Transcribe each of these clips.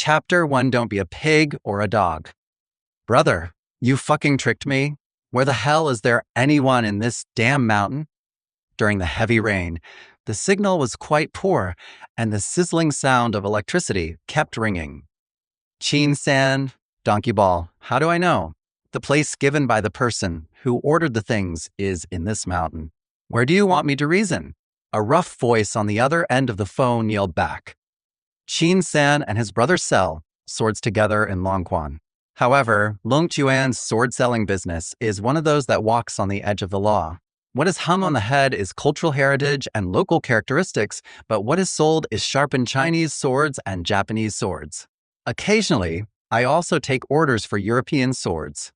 Chapter 1, Don't Be a Pig or a Dog. Brother, you fucking tricked me. Where the hell is there anyone in this damn mountain? During the heavy rain, the signal was quite poor, and the sizzling sound of electricity kept ringing. Chin-san, donkey ball, how do I know? The place given by the person who ordered the things is in this mountain. Where do you want me to reason? A rough voice on the other end of the phone yelled back. Chin-san and his brother sell swords together in Longquan. However, Long Chuan's sword-selling business is one of those that walks on the edge of the law. What is hung on the head is cultural heritage and local characteristics, but what is sold is sharpened Chinese swords and Japanese swords. Occasionally, I also take orders for European swords.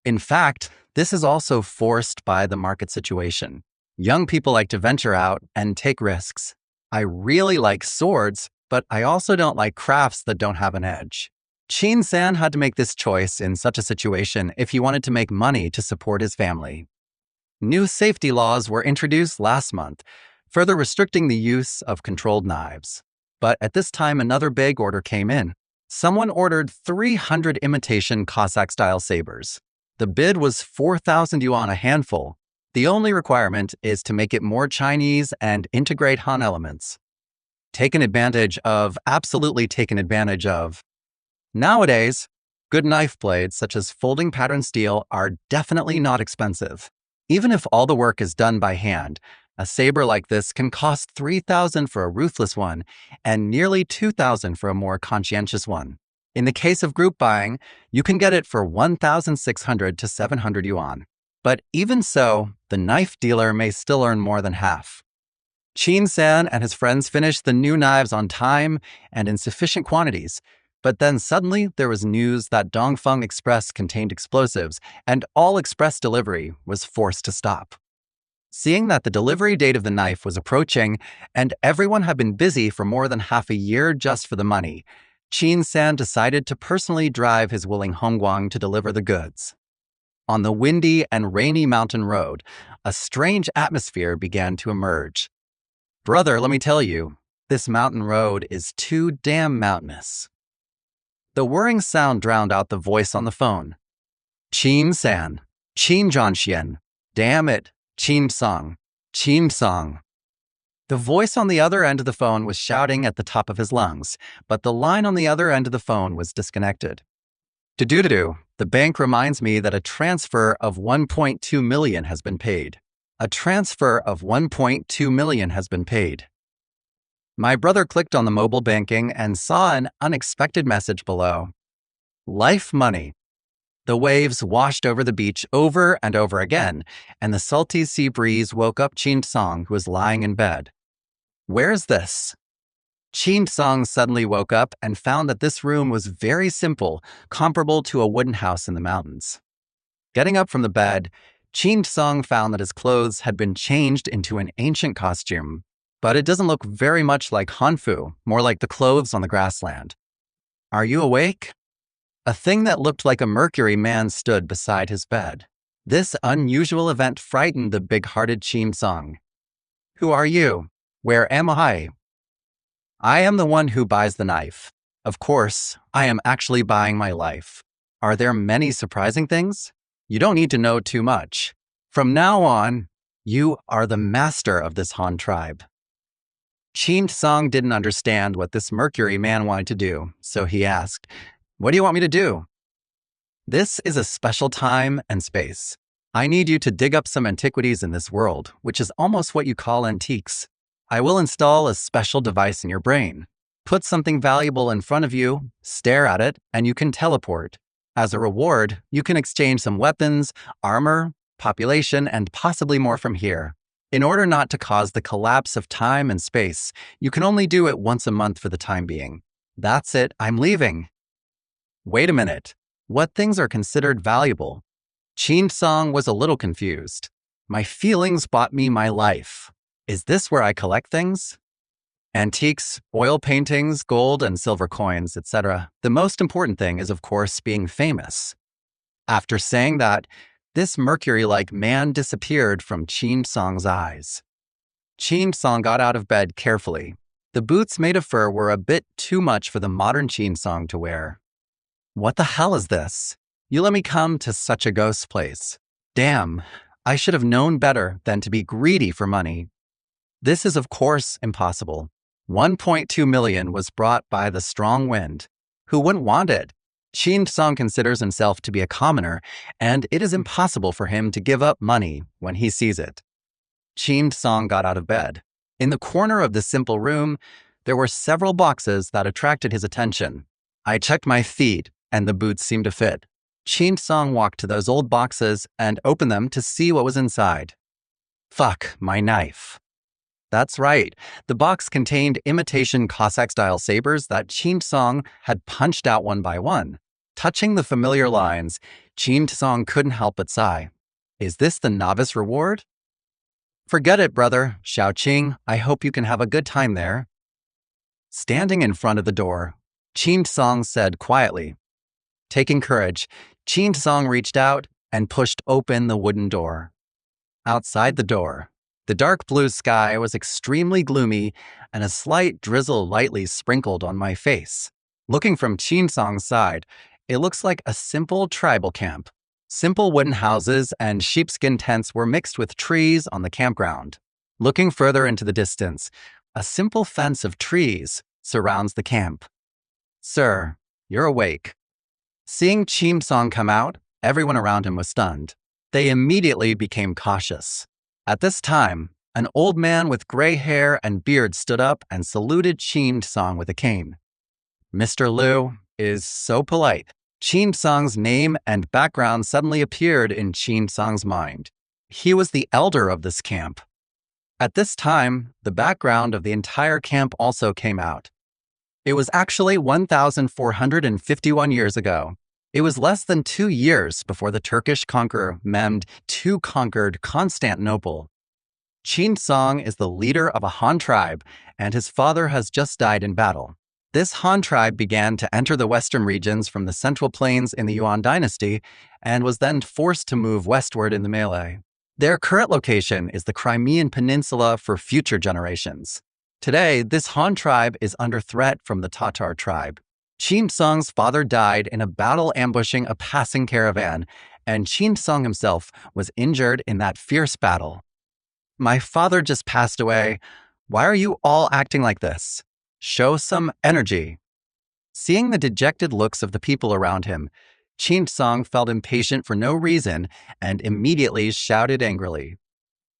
In fact, this is also forced by the market situation. Young people like to venture out and take risks. I really like swords, but I also don't like crafts that don't have an edge. Chin-san had to make this choice in such a situation if he wanted to make money to support his family. New safety laws were introduced last month, further restricting the use of controlled knives. But at this time, another big order came in. Someone ordered 300 imitation Cossack-style sabers. The bid was 4,000 yuan a handful. The only requirement is to make it more Chinese and integrate Han elements. Absolutely taken advantage of. Nowadays, good knife blades such as folding pattern steel are definitely not expensive. Even if all the work is done by hand, a saber like this can cost 3,000 for a ruthless one and nearly 2,000 for a more conscientious one. In the case of group buying, you can get it for 1,600 to 700 yuan. But even so, the knife dealer may still earn more than half. Chin-san and his friends finished the new knives on time and in sufficient quantities, but then suddenly there was news that Dongfeng Express contained explosives and all express delivery was forced to stop. Seeing that the delivery date of the knife was approaching and everyone had been busy for more than half a year just for the money, Chin-san decided to personally drive his willing Hongguang to deliver the goods. On the windy and rainy mountain road, a strange atmosphere began to emerge. Brother, let me tell you, this mountain road is too damn mountainous. The whirring sound drowned out the voice on the phone. Chin-san, Chin-Zhanxian, damn it, Chin-song, Chin-song. The voice on the other end of the phone was shouting at the top of his lungs, but the line on the other end of the phone was disconnected. Do-do-do-do, the bank reminds me that a transfer of 1.2 million has been paid. A transfer of 1.2 million has been paid. My brother clicked on the mobile banking and saw an unexpected message below. Life money. The waves washed over the beach over and over again, and the salty sea breeze woke up Chin-song, who was lying in bed. Where's this? Chin-song suddenly woke up and found that this room was very simple, comparable to a wooden house in the mountains. Getting up from the bed, Chin-song found that his clothes had been changed into an ancient costume, but it doesn't look very much like Hanfu, more like the clothes on the grassland. Are you awake? A thing that looked like a mercury man stood beside his bed. This unusual event frightened the big-hearted Chin-song. Who are you? Where am I? I am the one who buys the knife. Of course, I am actually buying my life. Are there many surprising things? You don't need to know too much. From now on, you are the master of this Han tribe. Chin-song didn't understand what this mercury man wanted to do, so he asked, What do you want me to do? This is a special time and space. I need you to dig up some antiquities in this world, which is almost what you call antiques. I will install a special device in your brain. Put something valuable in front of you, stare at it, and you can teleport. As a reward, you can exchange some weapons, armor, population, and possibly more from here. In order not to cause the collapse of time and space, you can only do it once a month for the time being. That's it, I'm leaving. Wait a minute. What things are considered valuable? Chin-song was a little confused. My feelings bought me my life. Is this where I collect things? Antiques, oil paintings, gold and silver coins, etc. The most important thing is, of course, being famous. After saying that, this mercury-like man disappeared from Chin-song's eyes. Chin-song got out of bed carefully. The boots made of fur were a bit too much for the modern Qin Song to wear. What the hell is this? You let me come to such a ghost place. Damn, I should have known better than to be greedy for money. This is of course impossible. 1.2 million was brought by the strong wind. Who wouldn't want it? Qin Song considers himself to be a commoner, and it is impossible for him to give up money when he sees it. Qin Song got out of bed. In the corner of the simple room, there were several boxes that attracted his attention. I checked my feet, and the boots seemed to fit. Qin Song walked to those old boxes and opened them to see what was inside. Fuck, my knife. That's right, the box contained imitation Cossack-style sabers that Qin Song had punched out one by one. Touching the familiar lines, Qin Song couldn't help but sigh. Is this the novice reward? Forget it, brother, Xiao Qing. I hope you can have a good time there. Standing in front of the door, Qin Song said quietly. Taking courage, Qin Song reached out and pushed open the wooden door. Outside the door, the dark blue sky was extremely gloomy and a slight drizzle lightly sprinkled on my face. Looking from Qin Song's side, it looks like a simple tribal camp. Simple wooden houses and sheepskin tents were mixed with trees on the campground. Looking further into the distance, a simple fence of trees surrounds the camp. Sir, you're awake. Seeing Qin Song come out, everyone around him was stunned. They immediately became cautious. At this time, an old man with gray hair and beard stood up and saluted Qin Song with a cane. Mr. Liu is so polite. Qin Song's name and background suddenly appeared in Qin Song's mind. He was the elder of this camp. At this time, the background of the entire camp also came out. It was actually 1,451 years ago. It was less than 2 years before the Turkish conqueror Mehmed II conquered Constantinople. Qin Song is the leader of a Han tribe, and his father has just died in battle. This Han tribe began to enter the western regions from the Central Plains in the Yuan dynasty and was then forced to move westward in the melee. Their current location is the Crimean Peninsula for future generations. Today, this Han tribe is under threat from the Tatar tribe. Qin Song's father died in a battle ambushing a passing caravan, and Qin Song himself was injured in that fierce battle. My father just passed away. Why are you all acting like this? Show some energy. Seeing the dejected looks of the people around him, Qin Song felt impatient for no reason and immediately shouted angrily.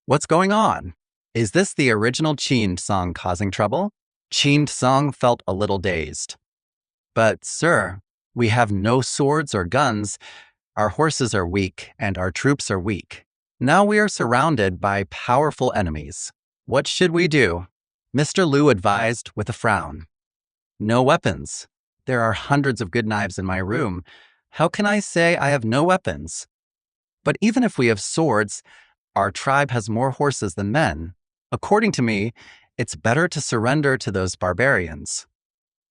What's going on? Is this the original Qin Song causing trouble? Qin Song felt a little dazed. But, sir, we have no swords or guns. Our horses are weak, and our troops are weak. Now we are surrounded by powerful enemies. What should we do? Mr. Liu advised with a frown. No weapons. There are hundreds of good knives in my room. How can I say I have no weapons? But even if we have swords, our tribe has more horses than men. According to me, it's better to surrender to those barbarians.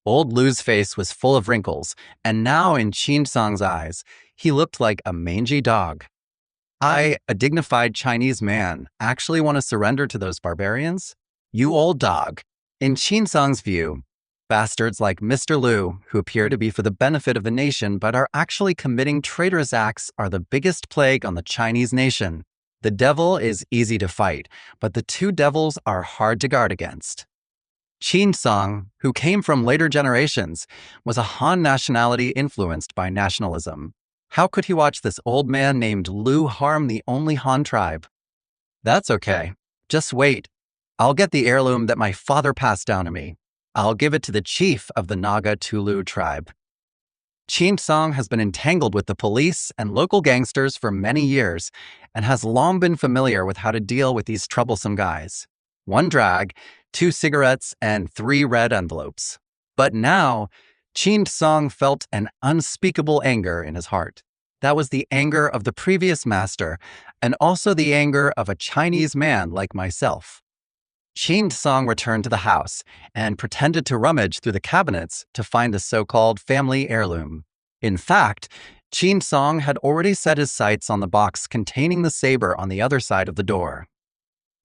Old Lu's face was full of wrinkles, and now in Qin Song's eyes, he looked like a mangy dog. I, a dignified Chinese man, actually want to surrender to those barbarians? You old dog. In Qin Song's view, bastards like Mr. Liu, who appear to be for the benefit of the nation but are actually committing traitorous acts, are the biggest plague on the Chinese nation. The devil is easy to fight, but the two devils are hard to guard against. Qin Song, who came from later generations, was a Han nationality influenced by nationalism. How could he watch this old man named Liu harm the only Han tribe? That's okay. Just wait. I'll get the heirloom that my father passed down to me. I'll give it to the chief of the Naga Tulu tribe. Qin Song has been entangled with the police and local gangsters for many years and has long been familiar with how to deal with these troublesome guys. 1 drag, 2 cigarettes, and 3 red envelopes. But now, Qin Song felt an unspeakable anger in his heart. That was the anger of the previous master, and also the anger of a Chinese man like myself. Qin Song returned to the house and pretended to rummage through the cabinets to find the so-called family heirloom. In fact, Qin Song had already set his sights on the box containing the saber on the other side of the door.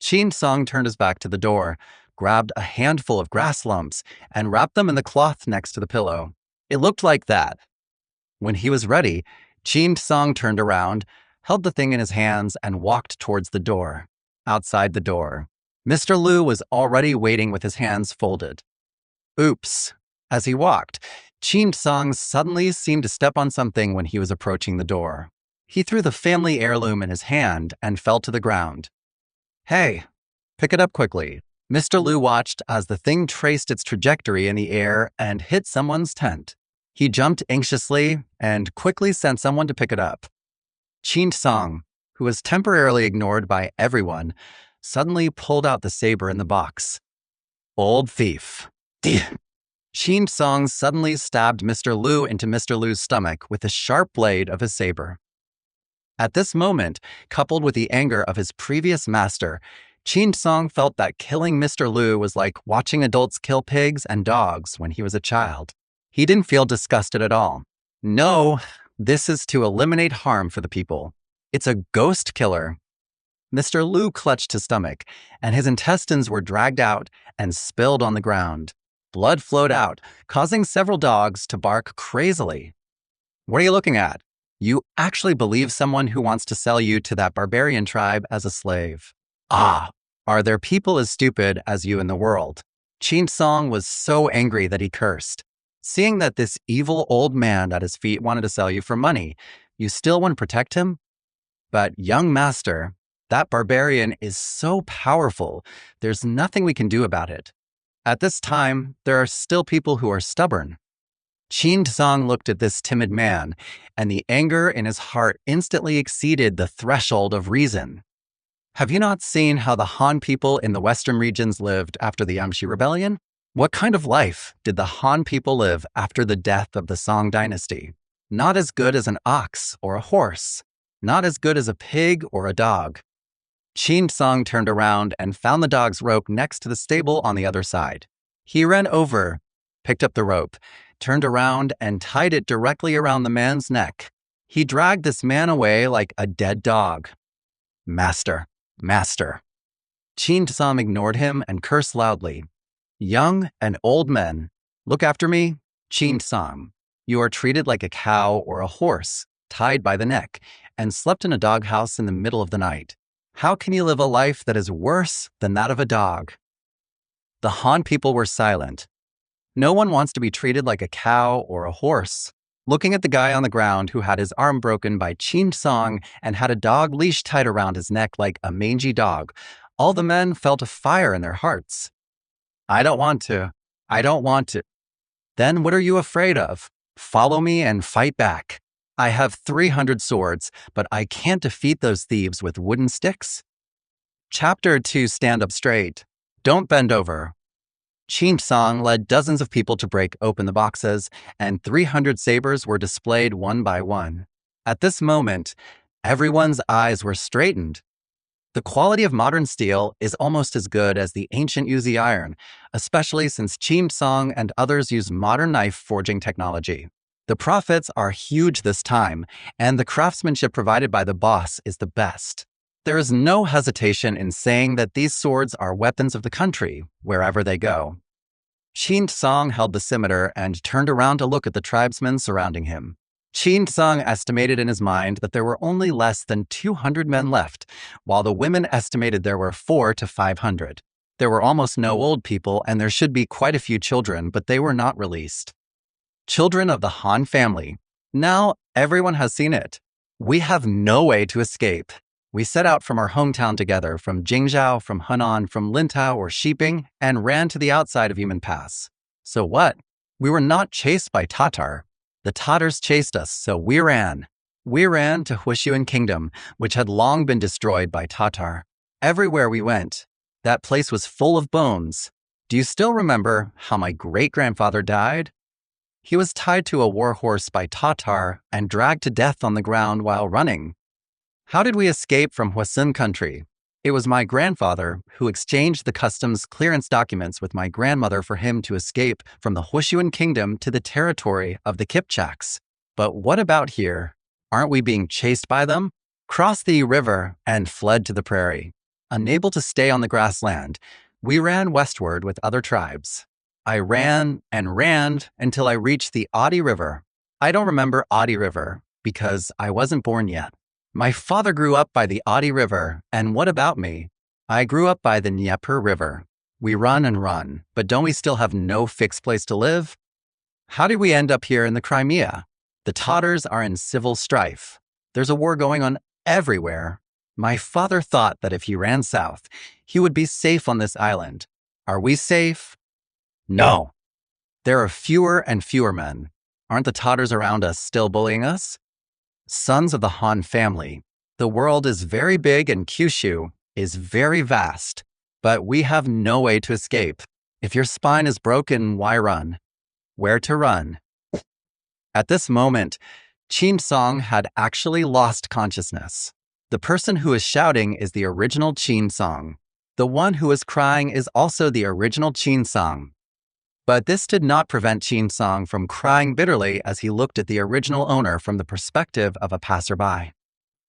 Qin Song turned his back to the door, grabbed a handful of grass lumps, and wrapped them in the cloth next to the pillow. It looked like that. When he was ready, Chin Song turned around, held the thing in his hands, and walked towards the door. Outside the door, Mr. Liu was already waiting with his hands folded. Oops. As he walked, Chin Song suddenly seemed to step on something when he was approaching the door. He threw the family heirloom in his hand and fell to the ground. Hey, pick it up quickly. Mr. Liu watched as the thing traced its trajectory in the air and hit someone's tent. He jumped anxiously and quickly sent someone to pick it up. Chin Song, who was temporarily ignored by everyone, suddenly pulled out the saber in the box. Old thief. Chin Song suddenly stabbed Mr. Liu into Mr. Liu's stomach with the sharp blade of his saber. At this moment, coupled with the anger of his previous master, Chin Song felt that killing Mr. Liu was like watching adults kill pigs and dogs when he was a child. He didn't feel disgusted at all. No, this is to eliminate harm for the people. It's a ghost killer. Mr. Liu clutched his stomach, and his intestines were dragged out and spilled on the ground. Blood flowed out, causing several dogs to bark crazily. What are you looking at? You actually believe someone who wants to sell you to that barbarian tribe as a slave. Ah, are there people as stupid as you in the world? Chin Song was so angry that he cursed. Seeing that this evil old man at his feet wanted to sell you for money, you still want to protect him? But young master, that barbarian is so powerful, there's nothing we can do about it. At this time, there are still people who are stubborn. Chin Song looked at this timid man, and the anger in his heart instantly exceeded the threshold of reason. Have you not seen how the Han people in the western regions lived after the Yamshi Rebellion? What kind of life did the Han people live after the death of the Song dynasty? Not as good as an ox or a horse. Not as good as a pig or a dog. Chin Song turned around and found the dog's rope next to the stable on the other side. He ran over, picked up the rope, turned around and tied it directly around the man's neck. He dragged this man away like a dead dog. Master. Chin Song ignored him and cursed loudly. Young and old men, look after me, Chin Song. You are treated like a cow or a horse, tied by the neck, and slept in a doghouse in the middle of the night. How can you live a life that is worse than that of a dog? The Han people were silent. No one wants to be treated like a cow or a horse. Looking at the guy on the ground who had his arm broken by Chin Song and had a dog leash tied around his neck like a mangy dog, all the men felt a fire in their hearts. I don't want to. Then what are you afraid of? Follow me and fight back. I have 300 swords, but I can't defeat those thieves with wooden sticks. Chapter 2. Stand up straight. Don't bend over. Chin Song led dozens of people to break open the boxes, and 300 sabers were displayed one by one. At this moment, everyone's eyes were straightened. The quality of modern steel is almost as good as the ancient Uzi iron, especially since Chin Song and others use modern knife forging technology. The profits are huge this time, and the craftsmanship provided by the boss is the best. There is no hesitation in saying that these swords are weapons of the country, wherever they go. Chin Song held the scimitar and turned around to look at the tribesmen surrounding him. Chin Song estimated in his mind that there were only less than 200 men left, while the women estimated there were 400 to 500. There were almost no old people, and there should be quite a few children, but they were not released. Children of the Han family. Now everyone has seen it. We have no way to escape. We set out from our hometown together, from Jingzhou, from Henan, from Lintao or Shiping, and ran to the outside of Yumen Pass. So what? We were not chased by Tatar. The Tatars chased us, so we ran. We ran to Huishuan Kingdom, which had long been destroyed by Tatar. Everywhere we went, that place was full of bones. Do you still remember how my great-grandfather died? He was tied to a war horse by Tatar and dragged to death on the ground while running. How did we escape from Huisun country? It was my grandfather who exchanged the customs clearance documents with my grandmother for him to escape from the Huishuan Kingdom to the territory of the Kipchaks. But what about here? Aren't we being chased by them? Crossed the river and fled to the prairie. Unable to stay on the grassland, We ran westward with other tribes. I ran and ran until I reached the Adi River. I don't remember Adi River because I wasn't born yet. My father grew up by the Adi River, and what about me? I grew up by the Dnieper River. We run and run, but don't we still have no fixed place to live? How did we end up here in the Crimea? The Tatars are in civil strife. There's a war going on everywhere. My father thought that if he ran south, he would be safe on this island. Are we safe? No. There are fewer and fewer men. Aren't the Tatars around us still bullying us? Sons of the Han family, the world is very big and Kyushu is very vast, but we have no way to escape. If your spine is broken, why run? Where to run? At this moment, Chin Song had actually lost consciousness. The person who is shouting is the original Chin Song. The one who is crying is also the original Chin Song. But this did not prevent Chin Song from crying bitterly as he looked at the original owner from the perspective of a passerby.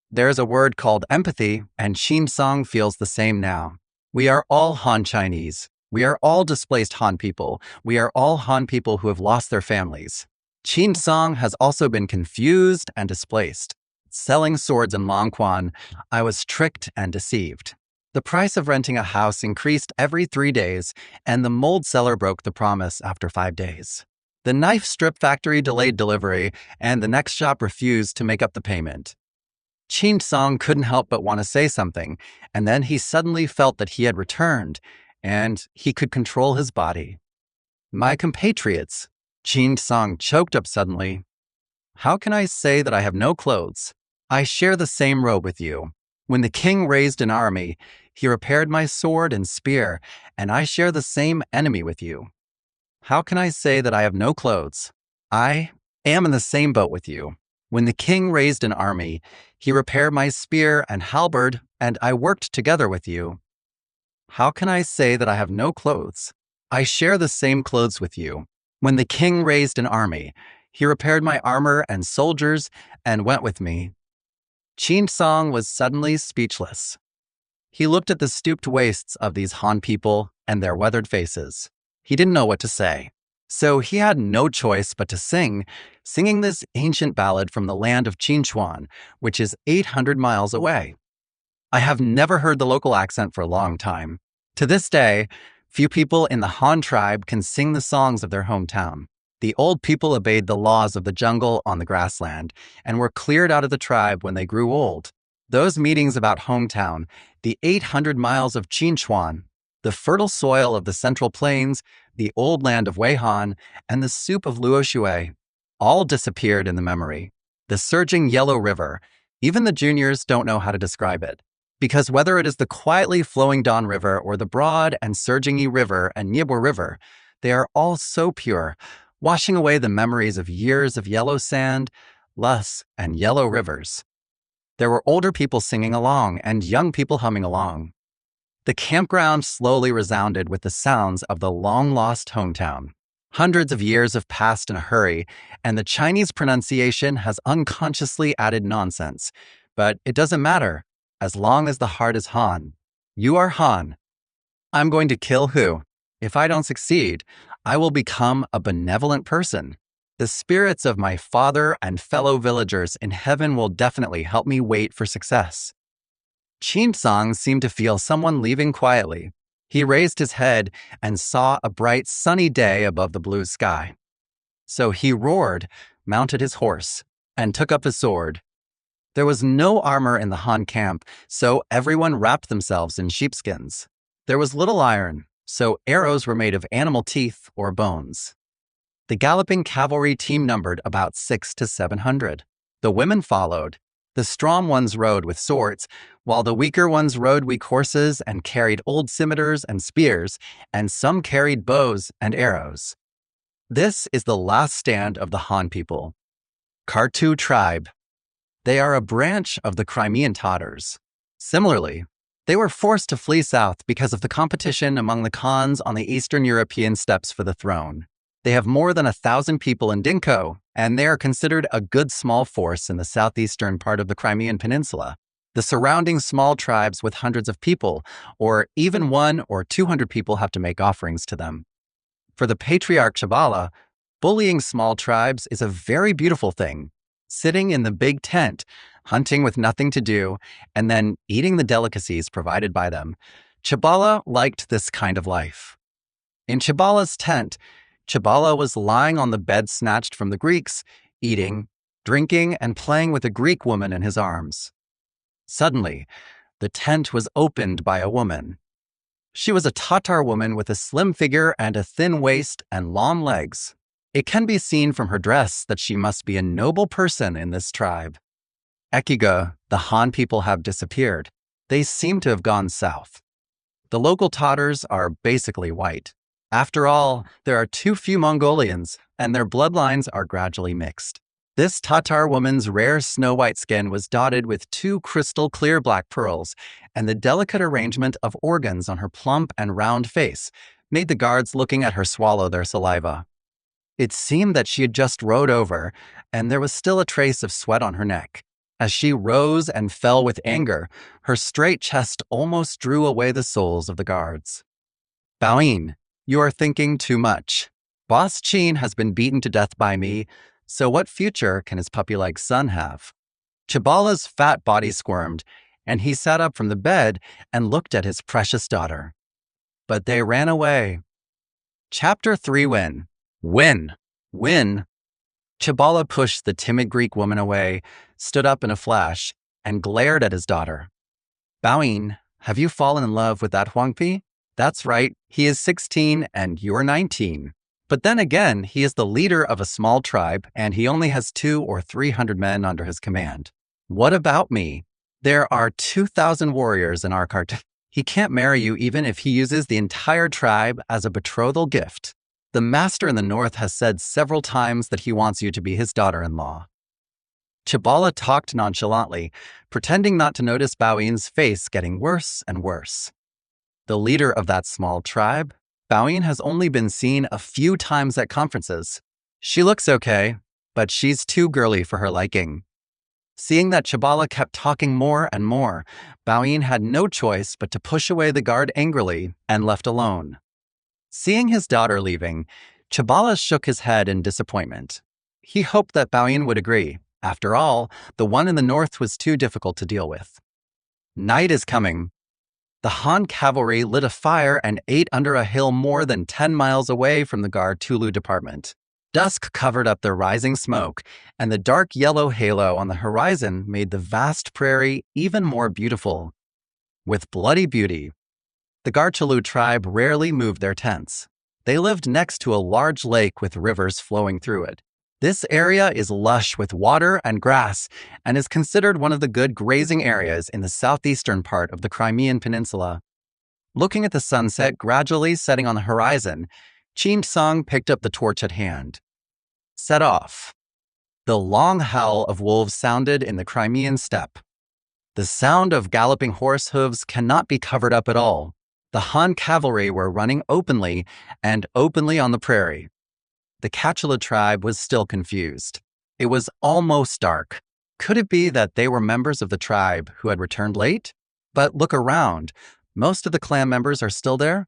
There is a word called empathy, and Chin Song feels the same now. We are all Han Chinese. We are all displaced Han people. We are all Han people who have lost their families. Chin Song has also been confused and displaced. Selling swords in Longquan, I was tricked and deceived. The price of renting a house increased every 3 days, and the mold seller broke the promise after 5 days. The knife strip factory delayed delivery, and the next shop refused to make up the payment. Chin Song couldn't help but want to say something, and then he suddenly felt that he had returned, and he could control his body. My compatriots, Chin Song choked up suddenly. How can I say that I have no clothes? I share the same robe with you. When the king raised an army, he repaired my sword and spear, and I share the same enemy with you. How can I say that I have no clothes? I am in the same boat with you. When the king raised an army, he repaired my spear and halberd, and I worked together with you. How can I say that I have no clothes? I share the same clothes with you. When the king raised an army, he repaired my armor and soldiers and went with me. Chin Song was suddenly speechless. He looked at the stooped waists of these Han people and their weathered faces. He didn't know what to say. So he had no choice but to singing this ancient ballad from the land of Chinchuan, which is 800 miles away. I have never heard the local accent for a long time. To this day, few people in the Han tribe can sing the songs of their hometown. The old people obeyed the laws of the jungle on the grassland and were cleared out of the tribe when they grew old. Those meetings about hometown, the 800 miles of Chinchuan, the fertile soil of the Central Plains, the old land of Weihan, and the soup of Luoshui, all disappeared in the memory. The surging yellow river, even the juniors don't know how to describe it. Because whether it is the quietly flowing Don River or the broad and surging Yi River and Nyibo River, they are all so pure, washing away the memories of years of yellow sand, loess, and yellow rivers. There were older people singing along and young people humming along. The campground slowly resounded with the sounds of the long-lost hometown. Hundreds of years have passed in a hurry, and the Chinese pronunciation has unconsciously added nonsense. But it doesn't matter, as long as the heart is Han. You are Han. I'm going to kill who? If I don't succeed, I will become a benevolent person. The spirits of my father and fellow villagers in heaven will definitely help me wait for success. Chin Song seemed to feel someone leaving quietly. He raised his head and saw a bright sunny day above the blue sky. So he roared, mounted his horse, and took up his sword. There was no armor in the Han camp, so everyone wrapped themselves in sheepskins. There was little iron, so arrows were made of animal teeth or bones. The galloping cavalry team numbered about 600 to 700. The women followed. The strong ones rode with swords, while the weaker ones rode weak horses and carried old scimitars and spears, and some carried bows and arrows. This is the last stand of the Han people. Kartu tribe. They are a branch of the Crimean Tatars. Similarly, they were forced to flee south because of the competition among the Khans on the Eastern European steppes for the throne. They have more than 1,000 people in Dinko, and they are considered a good small force in the southeastern part of the Crimean Peninsula. The surrounding small tribes with hundreds of people, or even 100 or 200 people, have to make offerings to them. For the patriarch Chabala, bullying small tribes is a very beautiful thing. Sitting in the big tent, hunting with nothing to do, and then eating the delicacies provided by them. Chabala liked this kind of life. In Chabala's tent, Chabala was lying on the bed snatched from the Greeks, eating, drinking, and playing with a Greek woman in his arms. Suddenly, the tent was opened by a woman. She was a Tatar woman with a slim figure and a thin waist and long legs. It can be seen from her dress that she must be a noble person in this tribe. Ekiga, the Han people, have disappeared. They seem to have gone south. The local Tatars are basically white. After all, there are too few Mongolians, and their bloodlines are gradually mixed. This Tatar woman's rare snow-white skin was dotted with 2 crystal-clear black pearls, and the delicate arrangement of organs on her plump and round face made the guards looking at her swallow their saliva. It seemed that she had just rode over, and there was still a trace of sweat on her neck. As she rose and fell with anger, her straight chest almost drew away the souls of the guards. "Baoyin, you are thinking too much. Boss Qin has been beaten to death by me, so what future can his puppy-like son have?" Chabala's fat body squirmed, and he sat up from the bed and looked at his precious daughter. But they ran away. Chapter 3. Win. Win. Chabala pushed the timid Greek woman away, stood up in a flash, and glared at his daughter. "Baoyin, have you fallen in love with that Huangpi? That's right, he is 16 and you're 19. But then again, he is the leader of a small tribe, and he only has 200 or 300 men under his command. What about me? There are 2,000 warriors in our cartel. He can't marry you even if he uses the entire tribe as a betrothal gift. The master in the north has said several times that he wants you to be his daughter-in-law." Chabala talked nonchalantly, pretending not to notice Baoyin's face getting worse and worse. The leader of that small tribe, Baoyin, has only been seen a few times at conferences. She looks okay, but she's too girly for her liking. Seeing that Chabala kept talking more and more, Baoyin had no choice but to push away the guard angrily and left alone. Seeing his daughter leaving, Chabala shook his head in disappointment. He hoped that Baoyin would agree. After all, the one in the north was too difficult to deal with. Night is coming. The Han cavalry lit a fire and ate under a hill more than 10 miles away from the Gar Tulu department. Dusk covered up the rising smoke, and the dark yellow halo on the horizon made the vast prairie even more beautiful. With bloody beauty, the Garchalu tribe rarely moved their tents. They lived next to a large lake with rivers flowing through it. This area is lush with water and grass and is considered one of the good grazing areas in the southeastern part of the Crimean Peninsula. Looking at the sunset gradually setting on the horizon, Qin Song picked up the torch at hand. Set off. The long howl of wolves sounded in the Crimean steppe. The sound of galloping horse hooves cannot be covered up at all. The Han cavalry were running openly and openly on the prairie. The Kachula tribe was still confused. It was almost dark. Could it be that they were members of the tribe who had returned late? But look around. Most of the clan members are still there.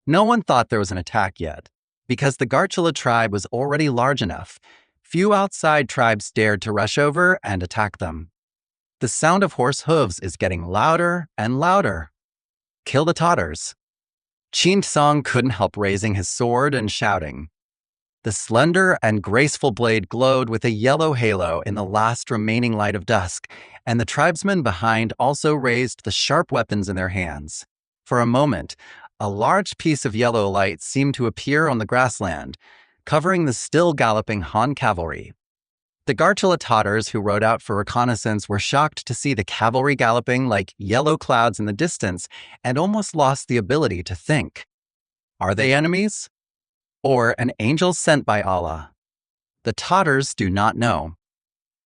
No one thought there was an attack yet. Because the Garchula tribe was already large enough, few outside tribes dared to rush over and attack them. The sound of horse hooves is getting louder and louder. Kill the Tatars. Qin Song couldn't help raising his sword and shouting. The slender and graceful blade glowed with a yellow halo in the last remaining light of dusk, and the tribesmen behind also raised the sharp weapons in their hands. For a moment, a large piece of yellow light seemed to appear on the grassland, covering the still galloping Han cavalry. The Garchula Tatars who rode out for reconnaissance were shocked to see the cavalry galloping like yellow clouds in the distance and almost lost the ability to think. Are they enemies? Or an angel sent by Allah? The Tatars do not know.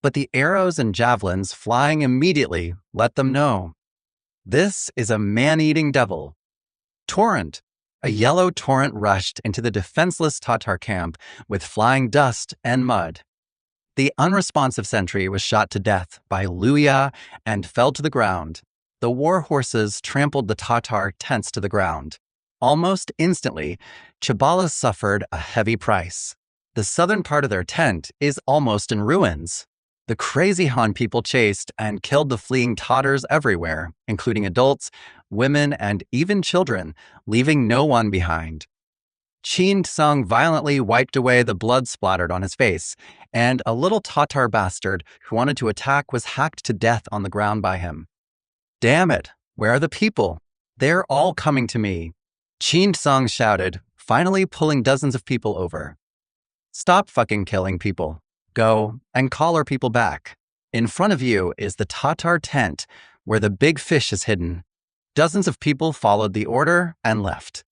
But the arrows and javelins flying immediately let them know. This is a man-eating devil. Torrent. A yellow torrent rushed into the defenseless Tatar camp with flying dust and mud. The unresponsive sentry was shot to death by Luya and fell to the ground. The war horses trampled the Tatar tents to the ground. Almost instantly, Chabala suffered a heavy price. The southern part of their tent is almost in ruins. The crazy Han people chased and killed the fleeing Tatars everywhere, including adults, women, and even children, leaving no one behind. Qin Sung violently wiped away the blood splattered on his face, and a little Tatar bastard who wanted to attack was hacked to death on the ground by him. Damn it, where are the people? They're all coming to me. Qin Sung shouted, finally pulling dozens of people over. Stop fucking killing people. Go and call our people back. In front of you is the Tatar tent where the big fish is hidden. Dozens of people followed the order and left.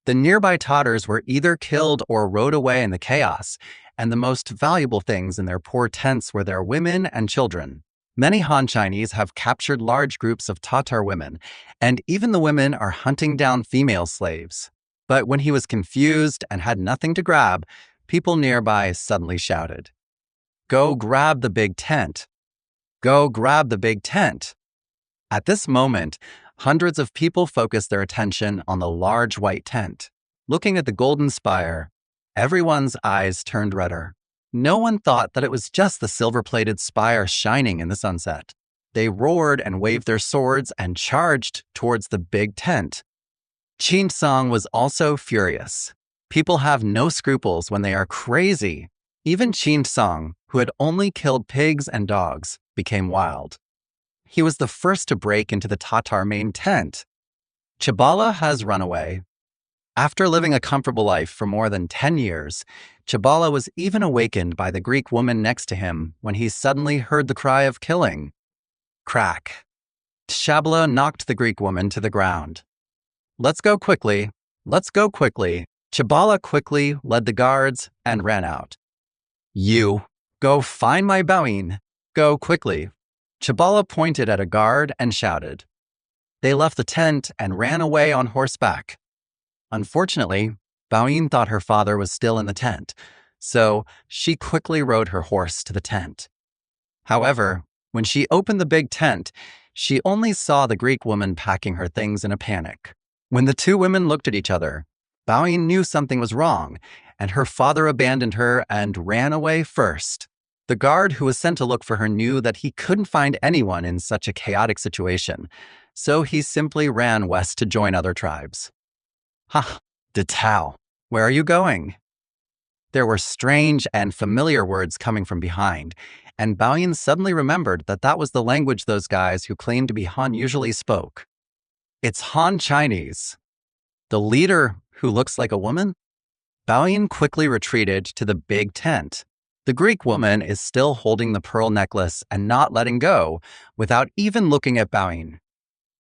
The nearby Tatars were either killed or rode away in the chaos, and the most valuable things in their poor tents were their women and children. Many Han Chinese have captured large groups of Tatar women, and even the women are hunting down female slaves. But when he was confused and had nothing to grab, people nearby suddenly shouted, "Go grab the big tent! Go grab the big tent!" At this moment, hundreds of people focused their attention on the large white tent. Looking at the golden spire, everyone's eyes turned redder. No one thought that it was just the silver-plated spire shining in the sunset. They roared and waved their swords and charged towards the big tent. Qin Sung was also furious. People have no scruples when they are crazy. Even Qin Sung, who had only killed pigs and dogs, became wild. He was the first to break into the Tatar main tent. Chabala has run away. After living a comfortable life for more than 10 years, Chabala was even awakened by the Greek woman next to him when he suddenly heard the cry of killing. Crack. Chabala knocked the Greek woman to the ground. Let's go quickly. Let's go quickly. Chabala quickly led the guards and ran out. You, go find my Baoyin. Go quickly. Chabala pointed at a guard and shouted. They left the tent and ran away on horseback. Unfortunately, Baoyin thought her father was still in the tent, so she quickly rode her horse to the tent. However, when she opened the big tent, she only saw the Greek woman packing her things in a panic. When the two women looked at each other, Baoyin knew something was wrong, and her father abandoned her and ran away first. The guard who was sent to look for her knew that he couldn't find anyone in such a chaotic situation, so he simply ran west to join other tribes. Ha, De Tao, where are you going? There were strange and familiar words coming from behind, and Baoyin suddenly remembered that that was the language those guys who claimed to be Han usually spoke. It's Han Chinese. The leader who looks like a woman? Baoyin quickly retreated to the big tent. The Greek woman is still holding the pearl necklace and not letting go without even looking at Baoyin.